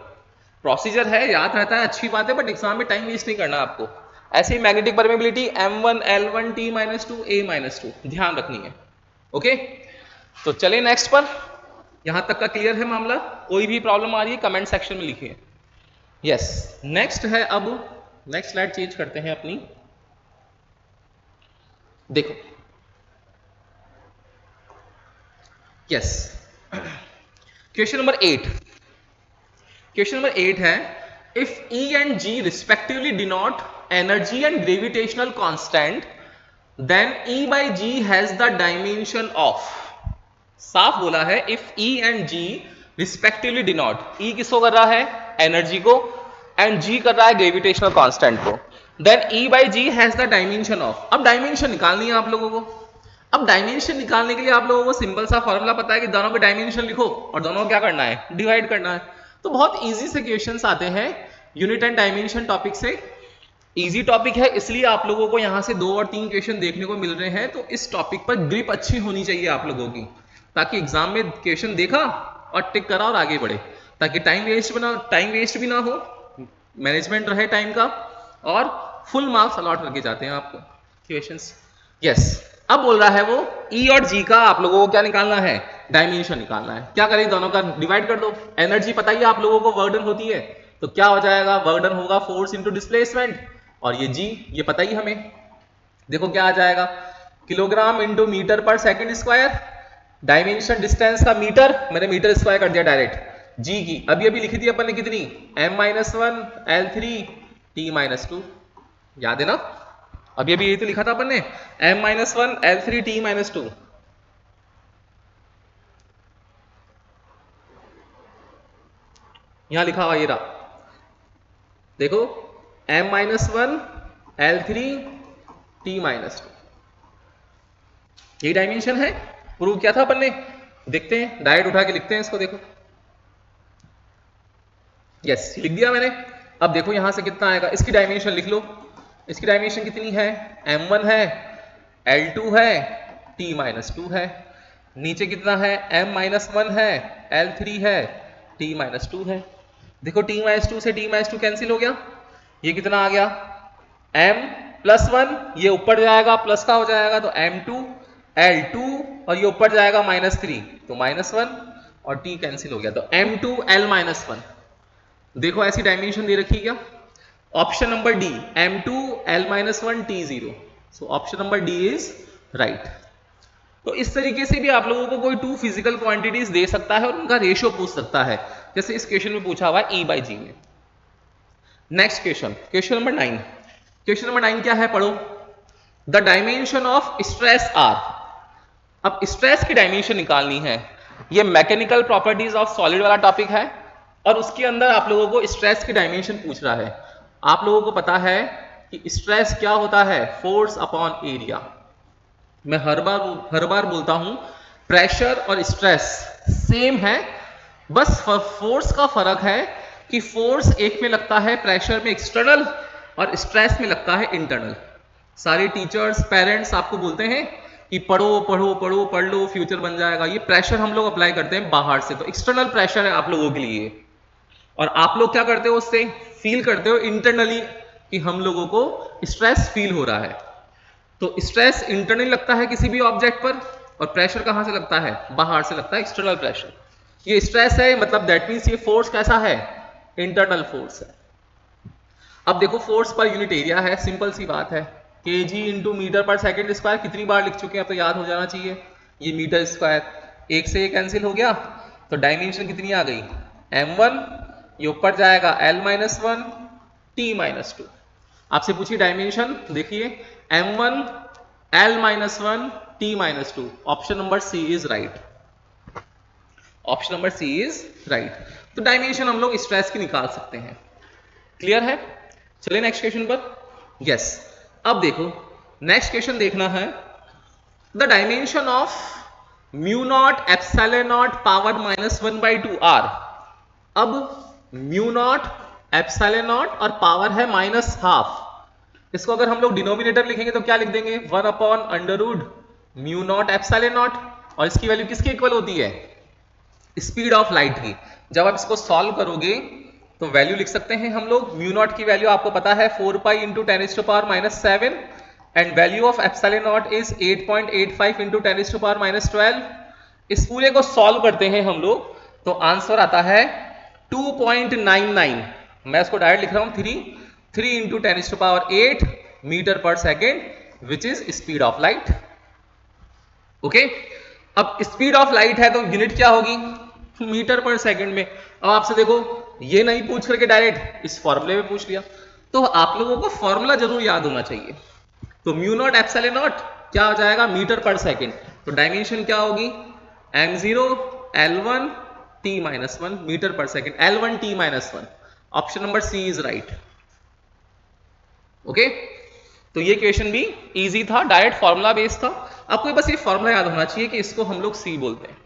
प्रोसीजर है, याद रहता है, अच्छी बात है, बट एग्जाम में टाइम वेस्ट नहीं करना आपको। ऐसे ही magnetic permeability m1 l1 t minus two a minus two ध्यान रखनी है। ओके, तो चले नेक्स्ट पर। यहां तक का क्लियर है मामला, कोई भी प्रॉब्लम आ रही है कमेंट सेक्शन में लिखिए। यस, नेक्स्ट है, अब नेक्स्ट स्लाइड चेंज करते हैं अपनी। देखो yes, question number 8, question number 8 है if E and G respectively denote energy and gravitational constant then E by G has the dimension of. साफ बोला है if E and G respectively denote, E किसको कर रहा है, एनर्जी को, and G कर रहा है ग्रेविटेशनल कांस्टेंट को, then E by G has the dimension of. अब डायमेंशन निकालनी है आप लोगों को। अब डायमेंशन निकालने के लिए आप लोगों को सिंपल सा फॉर्मूला पता है कि दोनों के डायमेंशन लिखो और दोनों को क्या करना है, डिवाइड करना है। तो बहुत इजी से क्वेश्चंस आते हैं यूनिट एंड डायमेंशन टॉपिक से। इजी टॉपिक है इसलिए आप लोगों को यहां से 2 और 3 क्वेश्चन देखने को मिल रहे हैं। तो इस टॉपिक पर ग्रिप अच्छी होनी चाहिए आप लोगों की, ताकि एग्जाम में क्वेश्चन देखा और टिक करा और आगे बढ़े, ताकि टाइम वेस्ट भी ना हो, मैनेजमेंट रहे टाइम का, और फुल मार्क्स अलॉट करके जाते हैं आपको क्वेश्चंस। यस, अब बोल रहा है वो E और G का आप लोगों को क्या निकालना है, डायमेंशन निकालना है। क्या करें, दोनों का डिवाइड कर दो। एनर्जी पता ही आप लोगों को वर्डन होती है, तो क्या हो जाएगा, वर्डन होगा फोर्स इंटू डिस्प्लेसमेंट, और ये G ये पता ही हमें। देखो क्या आ जाएगा, kilogram into metre per second square, dimension distance का मीटर, मैंने मीटर स्क्वायर कर दिया डायरेक्ट। G की अभी अभी लिखी थी अपन ने कितनी, m-1 l3 t minus to, याद है ना, अभी अभी यही तो लिखा था अपन ने, m-1 l3 t minus to. यहां लिखा हुआ ये रहा, देखो m-1 l3 t minus to, यही डायमेंशन है। प्रूव किया था अपन ने, देखते हैं, डायरेक्ट उठा के लिखते हैं इसको। देखो यस, लिख दिया मैंने। अब देखो यहां से कितना आएगा, इसकी डायमेंशन लिख लो। इसकी डायमेंशन कितनी है, m1 है, l2 है, t माइनस टू है। नीचे कितना है, m-1 है, l3 है, t माइनस टू है। देखो t माइनस टू से t माइनस टू कैंसिल हो गया, ये कितना आ गया, m+1, ये ऊपर जाएगा प्लस का हो जाएगा, तो m2 l2, और ये ऊपर जाएगा -3, तो -1, और t कैंसिल हो गया, तो m2 l-1। देखो ऐसी डायमेंशन दे रखी क्या, option number D, m2 l-1 t0। So option number D is right. तो इस तरीके से भी आप लोगों को कोई 2 फिजिकल क्वांटिटीज दे सकता है और उनका रेशियो पूछ सकता है, जैसे इस क्वेश्चन में पूछा हुआ है E by G में। Next question, question number 9। Question number 9 क्या है, पढ़ो, the dimension of stress R। अब स्ट्रेस की डायमेंशन निकालनी है, ये मैकेनिकल प्रॉपर्टीज ऑफ सॉलिड वाला टॉपिक है, और उसके अंदर आप लोगों को स्ट्रेस की डायमेंशन पूछ रहा है। आप लोगों को पता है कि स्ट्रेस क्या होता है, फोर्स अपॉन एरिया। मैं हर बार बोलता हूं, प्रेशर और स्ट्रेस सेम है, बस फोर्स का फर्क है कि फोर्स एक में लगता है प्रेशर में एक्सटर्नल, और स्ट्रेस में लगता है इंटरनल। सारे टीचर्स पेरेंट्स आपको बोलते हैं कि पढ़ो पढ़ो पढ़ो, पढ़ लो फ्यूचर बन जाएगा। ये प्रेशर हम लोग अप्लाई करते हैं बाहर से, तो एक्सटर्नल प्रेशर है आप लोगों के लिए, और आप लोग क्या करते हो, उससे फील करते हो इंटरनली कि हम लोगों को स्ट्रेस फील हो रहा है। तो स्ट्रेस इंटरनली लगता है किसी भी ऑब्जेक्ट पर, और प्रेशर कहां से लगता है, बाहर से लगता है, एक्सटर्नल प्रेशर। ये स्ट्रेस है, मतलब दैट मीन्स ये फोर्स कैसा है, इंटरनल फोर्स है। अब देखो फोर्स पर यूनिट एरिया है, सिंपल सी बात है, KG into metre per second square, कितनी बार लिख चुके हैं अब तो याद हो जाना चाहिए। ये मीटर स्क्वायर, एक से एक कैंसिल हो गया, तो डायमेंशन कितनी आ गई, m1, ये ऊपर जाएगा l-1 t-2। आपसे पूछिए डायमेंशन, देखिए m1 l-1 t-2, option number C is right, option number C is right. तो डायमेंशन हम लोग स्ट्रेस की निकाल सकते हैं, क्लियर है। चलिए नेक्स्ट क्वेश्चन पर। यस, अब देखो नेक्स्ट क्वेश्चन देखना है, the dimension of mu naught epsilon not power -1/2 r। अब म्यू नॉट एप्सिलॉन नॉट और पावर है -12, इसको अगर हम लोग डिनोमिनेटर लिखेंगे तो क्या लिख देंगे, 1/√μ नॉट एप्सिलॉन नॉट, और इसकी वैल्यू किसके इक्वल होती है, स्पीड ऑफ लाइट की। जब आप इसको सॉल्व करोगे तो वैल्यू लिख सकते हैं हम लोग, म्यू नॉट की वैल्यू आपको पता है 4 pi into 10⁻⁻7 and value of epsilon naught is 8.85 into 10⁻12। इस पूरे को सॉल्व करते हैं हम लोग तो आंसर आता है 2.99, मैं इसको डायरेक्ट लिख रहा हूं 3 into 10⁸8 metre per second which is speed of light. Okay, अब स्पीड ऑफ लाइट है तो यूनिट क्या होगी, मीटर पर सेकंड में। अब आपसे देखो ये नहीं पूछ करके डायरेक्ट इस फॉर्मूले में पूछ लिया, तो आप लोगों को फॉर्मूला जरूर याद होना चाहिए। तो म्यू नॉट एप्सिलॉन नॉट क्या हो जाएगा, मीटर पर सेकंड, तो डायमेंशन क्या होगी, m0 l1 t-1 metre per second, l1 t-1, option number C is right. Okay, तो ये क्वेश्चन भी इजी था, डायरेक्ट फॉर्मूला बेस्ड था, आपको बस ये फॉर्मूला याद होना चाहिए कि इसको हम लोग सी बोलते हैं।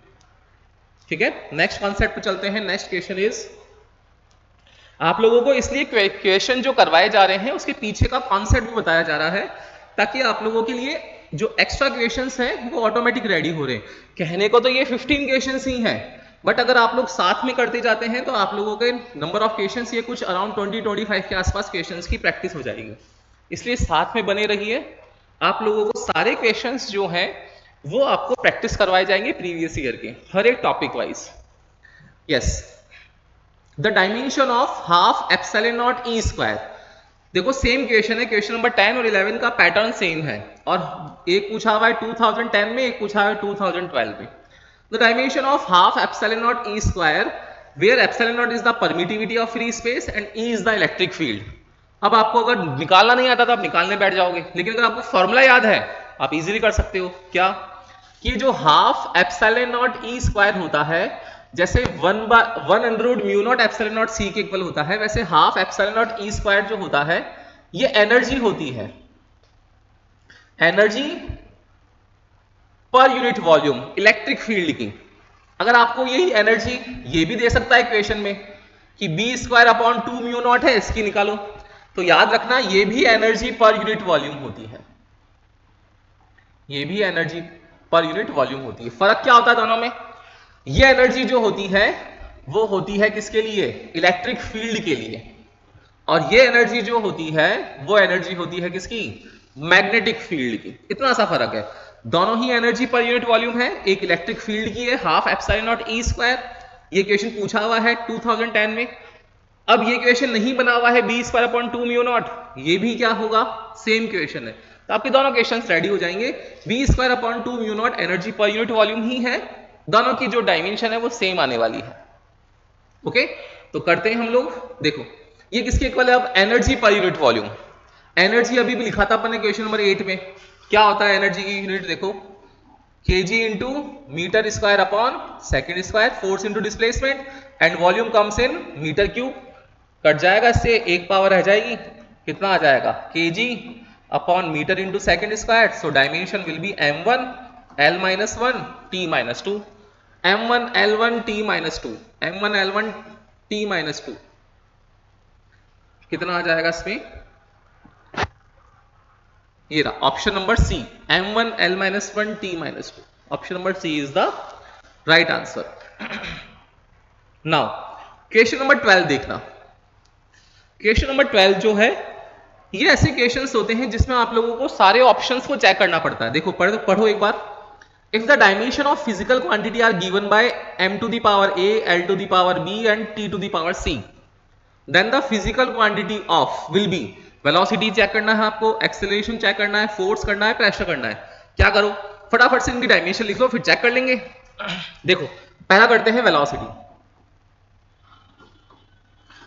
ठीक है, नेक्स्ट कॉन्सेप्ट पे चलते हैं। नेक्स्ट क्वेश्चन इज, आप लोगों को इसलिए क्वेश्चन जो करवाए जा रहे हैं उसके पीछे का कॉन्सेप्ट भी बताया जा रहा है ताकि आप लोगों के लिए जो एक्स्ट्रा क्वेश्चंस हैं वो ऑटोमेटिक रेडी हो रहे हैं। कहने को तो ये 15 क्वेश्चंस ही हैं, बट अगर आप लोग साथ में करते जाते हैं तो आप लोगों के नंबर ऑफ क्वेश्चंस ये कुछ अराउंड 20-25 के आसपास क्वेश्चंस की प्रैक्टिस हो जाएगी। इसलिए साथ में बने रहिए, आप लोगों को सारे क्वेश्चंस जो हैं वो आपको प्रैक्टिस करवाए जाएंगे प्रीवियस ईयर के हर एक topic wise. Yes, the dimension of half epsilon naught E square. देखो सेम क्वेश्चन है, क्वेश्चन नंबर 10 और 11 का पैटर्न सेम है, और एक पूछा हुआ है 2010 में, एक पूछा हुआ है 2012 में। The dimension of half epsilon naught E square where epsilon naught is the permittivity of free space and E is the electric field. अब आपको अगर निकालना नहीं आता तो आप निकालने बैठ जाओगे, लेकिन अगर आपको फॉर्मूला याद है आप इजीली कर सकते हो। क्या कि जो half epsilon naught E square होता है, जैसे 1/√μ नॉट एप्सिलॉन नॉट सी के इक्वल होता है, वैसे half epsilon naught E square जो होता है ये एनर्जी होती है, energy per unit volume electric field की। अगर आपको यही एनर्जी ये भी दे सकता है क्वेश्चन में कि b²/2μ0 है, इसकी निकालो, तो याद रखना ये भी एनर्जी पर यूनिट वॉल्यूम होती है, ये भी एनर्जी पर यूनिट वॉल्यूम होती है। फर्क क्या होता है दोनों में, ये एनर्जी जो होती है वो होती है किसके लिए, इलेक्ट्रिक फील्ड के लिए, और ये एनर्जी जो होती है वो एनर्जी होती है किसकी, मैग्नेटिक फील्ड की। इतना सा फर्क है, दोनों ही एनर्जी पर यूनिट वॉल्यूम है, एक इलेक्ट्रिक फील्ड की है half epsilon naught E square, ये क्वेश्चन पूछा हुआ है 2010 में। अब ये क्वेश्चन नहीं बना हुआ है b²/2μ0, ये भी क्या होगा, सेम क्वेश्चन है, तो आपके दोनों क्वेश्चंस रेडी हो जाएंगे। b²/2μ0 energy per unit volume ही है, दोनों की जो डायमेंशन है वो सेम आने वाली है। ओके, तो करते हैं हम लोग, देखो ये किसके इक्वल है, अब energy per unit volume. Energy अभी भी लिखा था अपने क्वेश्चन नंबर 8 में, क्या होता है एनर्जी की यूनिट, देखो kg into metre square upon second square, force into displacement and volume comes in metre cube. Cut जाएगा इससे, एक पावर रह जाएगी, कितना आ जाएगा kg upon metre into second square, so dimension will be m1 l-1 t-2, m1 l1 t-2, m1 l1 t-2 कितना आ जाएगा इसमें, ये रहा option number C, m1 l-1 t-2, option number C is the right answer. Now question number 12 देखना, question number 12 जो है ये ऐसे क्वेश्चंस होते हैं जिसमें आप लोगों को सारे ऑप्शंस को चेक करना पड़ता है। देखो पढ़ो एक बार। If the dimension of physical quantity are given by m to the power a, l to the power b and t to the power c, then the physical quantity of will be, velocity check करना है आपको, acceleration check करना है, force करना है, pressure करना है। क्या करो, फटाफट से इनकी डायमेंशन लिख लो, फिर चेक कर लेंगे। देखो पहला करते हैं वेलोसिटी।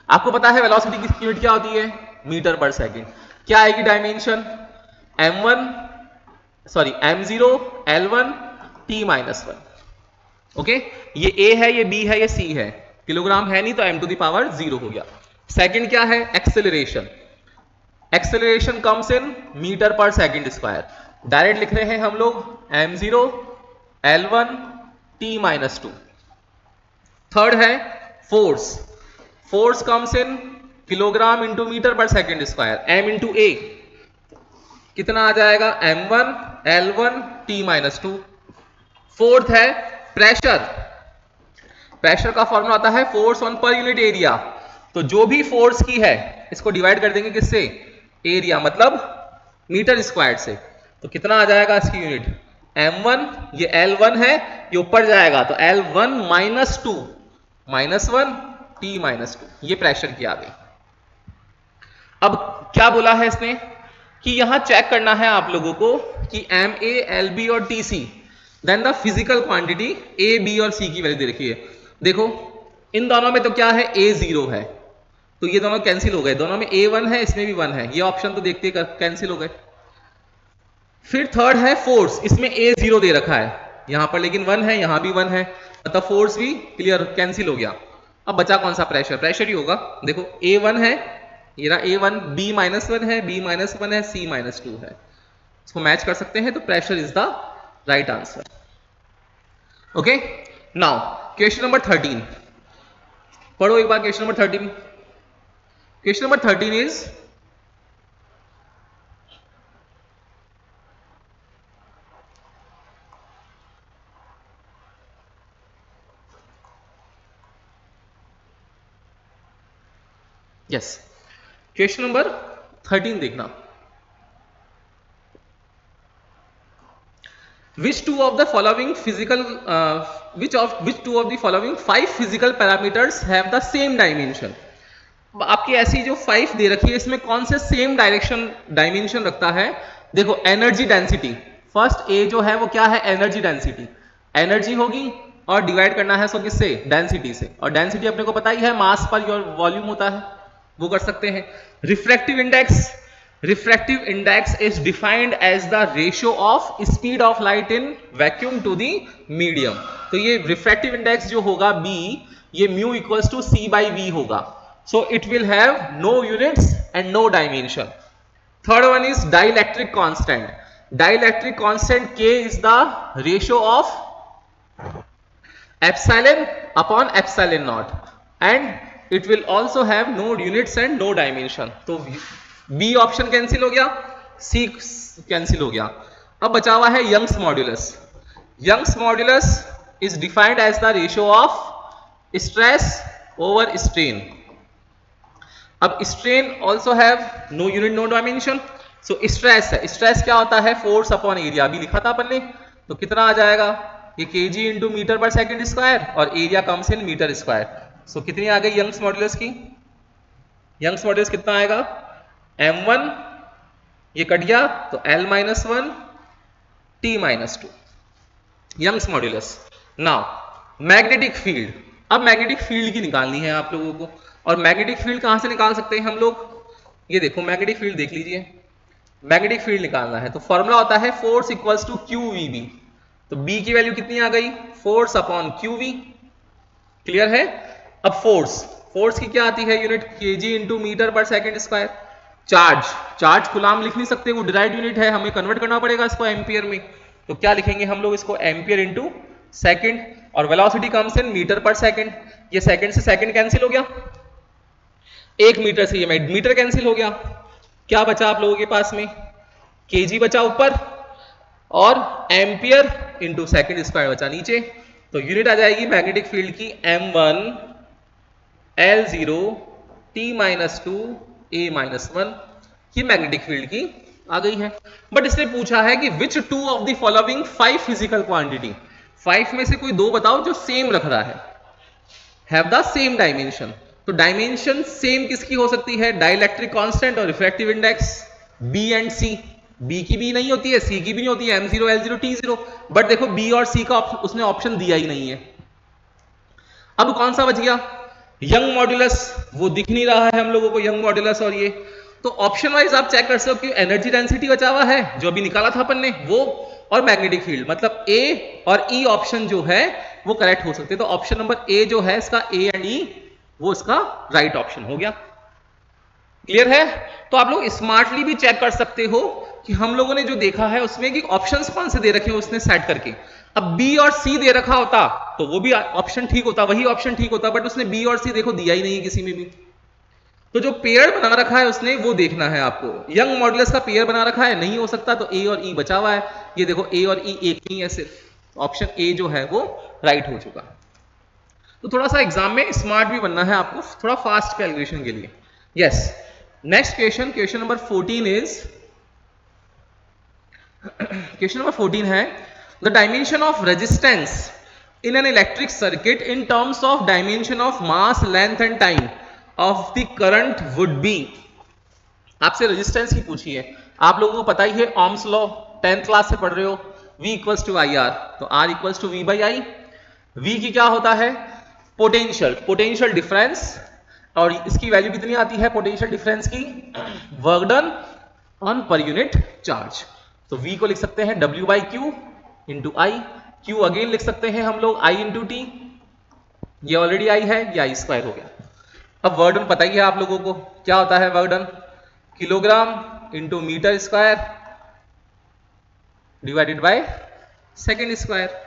आपको पता है वेलोसिटी की यूनिट क्या होती है, मीटर पर सेकंड। क्या आएगी dimension, m1 sorry m0 l1 t minus 1। Okay, ये a है, ये b है, ये c है, किलोग्राम है नहीं तो m टू द पावर 0 हो गया। सेकंड क्या है, acceleration. Acceleration comes in metre per second square. Direct लिख रहे हैं हम लोग m0 l1 t minus 2। Third है force. Force comes in kilogram into metre per second square, m into a। कितना आ जाएगा, m1 l1 t minus 2। Fourth है प्रेशर। प्रेशर का फॉर्मूला आता है force on per unit area. तो जो भी फोर्स की है इसको डिवाइड कर देंगे किससे, एरिया मतलब मीटर स्क्वायर से। तो कितना आ जाएगा इसकी यूनिट, m1, ये l1 है, ये ऊपर जाएगा तो l1 minus 2 minus 1 t minus 2, ये प्रेशर की आ गई। अब क्या बोला है इसने कि यहां चेक करना है आप लोगों को कि ma, lb और tc, then the physical quantity a, b और c की वैल्यू दे रखी है। देखो इन दोनों में तो क्या है, a 0 है तो ये दोनों कैंसिल हो गए, दोनों में a 1 है, इसमें भी 1 है, ये ऑप्शन तो देखते कैंसिल हो गए। फिर थर्ड है फोर्स, इसमें a 0 दे रखा है यहां पर, लेकिन 1 है, यहां भी 1 है, मतलब फोर्स भी क्लियर कैंसिल हो गया। अब बचा कौन सा, प्रेशर। प्रेशर ही होगा। देखो a1 है, ये रहा a1, b माइनस 1 है, b माइनस 1 है, c माइनस 2 है, इसको मैच कर सकते हैं तो pressure is the right answer. Okay, now question number 13 पढ़ो एक बार। Question number 13, question number 13 is yes, question number 13 देखना। which two of the following physical which two of the following 5 physical parameters have the same dimension। आपकी ऐसी जो 5 दे रखी है इसमें कौन से सेम डायमेंशन रखता है। देखो एनर्जी डेंसिटी, फर्स्ट ए जो है वो क्या है, एनर्जी डेंसिटी। एनर्जी होगी और डिवाइड करना है इसको किससे, डेंसिटी से, और डेंसिटी अपने को पता ही है मास पर वॉल्यूम होता है, वो कर सकते हैं। Refractive index, refractive index is defined as the ratio of speed of light in vacuum to the medium। तो ये refractive index जो होगा b, ये mu equals to c by v होगा, so it will have no units and no dimension। third one is dielectric constant। dielectric constant k is the ratio of epsilon upon epsilon naught and it will also have no units and no dimension। तो B option cancel हो गया, सी cancel हो गया। अब बचा हुआ है Young's modulus. Young's modulus is defined as the ratio of stress over strain. अब strain also have no unit no dimension, so stress है, स्ट्रेस क्या होता है, फोर्स अपॉन एरिया, अभी लिखा था अपन ने। तो कितना आ जाएगा, ये KG into metre per second square और area comes in metre square. So कितनी आ गई यंग्स मॉड्यूलस की, यंग्स मॉड्यूलस कितना आएगा, m1 ये कट गया तो l minus 1 t minus 2, Young's modulus. Now magnetic field, अब मैग्नेटिक फील्ड की निकालनी है आप लोगों को। और मैग्नेटिक फील्ड कहां से निकाल सकते हैं हम लोग, ये देखो मैग्नेटिक फील्ड देख लीजिए। मैग्नेटिक फील्ड निकालना है तो फॉर्मूला होता है force equals to Q V B. तो b की वैल्यू कितनी आ गई, force upon Q V, clear है। अब फोर्स, फोर्स की क्या आती है unit, KG into metre per second square. Charge, charge coulomb लिख नहीं सकते, वो डिराइव्ड यूनिट है, हमें कन्वर्ट करना पड़ेगा इसको एम्पियर में। तो क्या लिखेंगे हम लोग इसको, एम्पियर इंटू सेकेंड, और velocity comes in metre per second. ये सेकेंड से सेकेंड कैंसिल हो गया, एक मीटर से ये मीटर कैंसिल हो गया, क्या बचा आप लोगों के पास में, केजी बचा ऊपर और एम्पियर इंटू सेकेंड स्क्वायर बचा नीचे। तो यूनिट आ जाएगी मैग्नेटिक फील्ड की m1 l0 t minus 2 a minus 1। ये मैग्नेटिक फील्ड की आ गई है। बट इसने पूछा है कि which two of the following 5 physical quantity, 5 में से कोई 2 बताओ जो सेम रख रहा है, हैव द सेम डायमेंशन। तो डायमेंशन सेम किसकी हो सकती है, डाइलेक्ट्रिक कांस्टेंट और refractive index, B and C. B की भी नहीं होती है, सी की भी नहीं होती है, m0 l0 t0। बट देखो बी और सी का उसने ऑप्शन दिया ही नहीं है। अब कौन सा बच गया, यंग मॉड्यूलस, वो दिख नहीं रहा है हम लोगों को यंग मॉड्यूलस। और ये तो ऑप्शन वाइज आप चेक कर सकते हो कि एनर्जी डेंसिटी बचा हुआ है जो अभी निकाला था अपन ने वो, और मैग्नेटिक फील्ड, मतलब ए और ई ऑप्शन जो है वो करेक्ट हो सकते हैं। तो ऑप्शन नंबर ए जो है इसका ए एंड ई वो इसका राइट ऑप्शन हो गया। क्लियर है? तो आप लोग स्मार्टली भी चेक कर सकते हो कि हम लोगों ने जो देखा है उसमें कि ऑप्शंस कौन से दे रखे हैं उसने सेट करके। अब बी और सी दे रखा होता तो वो भी ऑप्शन ठीक होता, वही ऑप्शन ठीक होता, बट उसने बी और सी देखो दिया ही नहीं किसी में भी। तो जो पेयर बना रखा है उसने वो देखना है आपको। यंग मॉड्यूलस का पेयर बना रखा है, नहीं हो सकता, तो ए और ई बचा हुआ है। ये देखो ए और ई एक ही है सिर्फ, ऑप्शन ए जो है वो राइट हो चुका। तो थोड़ा सा एग्जाम में स्मार्ट भी बनना है आपको, थोड़ा फास्ट कैलकुलेशन के लिए। Yes, next question, question number 14 is, question number 14 है the dimension of resistance in an electric circuit in terms of dimension of mass length and time of the current would be. आपसे resistance की पूछी है, आप लोगों को पता ही है ओम्स लॉ, 10th क्लास से पढ़ रहे हो, V equals to I R, तो R equals to V by I. V की क्या होता है, पोटेंशियल, पोटेंशियल डिफरेंस, और इसकी वैल्यू कितनी आती है पोटेंशियल डिफरेंस की, work done on per unit charge. तो V को लिख सकते हैं W by Q into I, Q again लिख सकते हैं हम लोग I इंटू टी, ये ऑलरेडी आई है, ये आई स्क्वायर हो गया। अब वर्क डन पता ही है आप लोगों को, क्या होता है work done, kilogram into metre square divided by second square.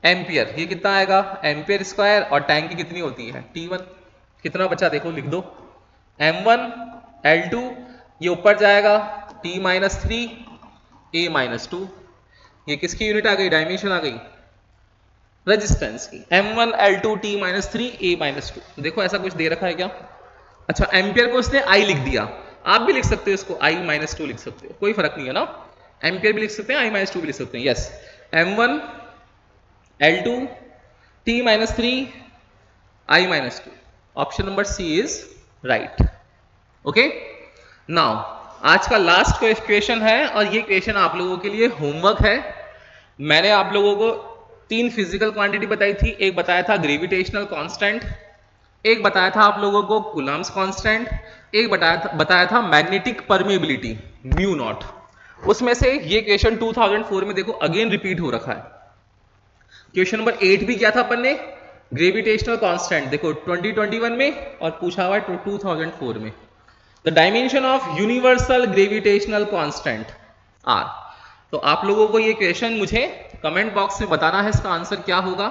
Ampere ये कितना आएगा, एम्पियर स्क्वायर, और टाइम की कितनी होती है T1। कितना बचा देखो लिख दो, M1 L2, ये ऊपर जाएगा T माइनस 3 A माइनस 2, ये किसकी यूनिट आ गई, डायमेंशन आ गई रेजिस्टेंस की, M1 L2 T minus 3 A minus 2। देखो ऐसा कुछ दे रखा है क्या, अच्छा एम्पियर को उसने I लिख दिया, आप भी लिख सकते हो इसको I माइनस 2 लिख सकते हो, कोई फर्क नहीं है ना, एम्पियर भी लिख सकते हैं I माइनस 2 भी लिख सकते हैं। Yes, M1 L2 T minus 3 I minus 2, option number C is right. Okay, now आज का लास्ट क्वेश्चन है, और ये क्वेश्चन आप लोगों के लिए होमवर्क है। मैंने आप लोगों को 3 फिजिकल क्वांटिटी बताई थी, एक बताया था ग्रेविटेशनल कांस्टेंट, एक बताया था आप लोगों को कूलम्स कांस्टेंट, एक बताया था मैग्नेटिक परमेबिलिटी म्यू नॉट। उसमें से ये क्वेश्चन 2004 में देखो अगेन रिपीट हो रखा है। क्वेश्चन नंबर 8 भी किया था अपन ने, ग्रेविटेशनल कांस्टेंट देखो 2021 में, और पूछा हुआ है 2004 में, the dimension of universal gravitational constant R. तो आप लोगों को ये क्वेश्चन मुझे कमेंट बॉक्स में बताना है इसका आंसर क्या होगा।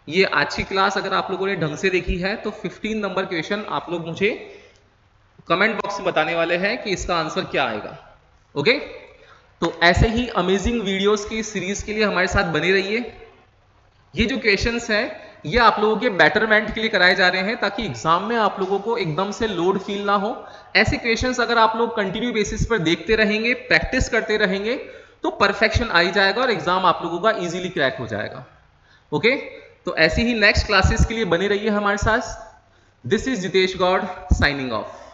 ये आज की क्लास अगर आप लोगों ने ढंग से देखी है तो 15 नंबर क्वेश्चन आप लोग मुझे कमेंट बॉक्स में बताने वाले हैं कि इसका आंसर क्या आएगा। ओके, तो ऐसे ही अमेजिंग वीडियोस की सीरीज के लिए हमारे साथ बने रहिए। ये जो क्वेश्चंस हैं ये आप लोगों के बेटरमेंट के लिए कराए जा रहे हैं, ताकि एग्जाम में आप लोगों को एकदम से लोड फील ना हो। ऐसे क्वेश्चंस अगर आप लोग कंटिन्यू बेसिस पर देखते रहेंगे, प्रैक्टिस करते रहेंगे, तो परफेक्शन आ ही जाएगा और एग्जाम आप लोगों का इजीली क्रैक हो जाएगा। ओके, तो ऐसी ही नेक्स्ट क्लासेस के लिए बने रहिए हमारे साथ। This is Jitesh Gaur signing of.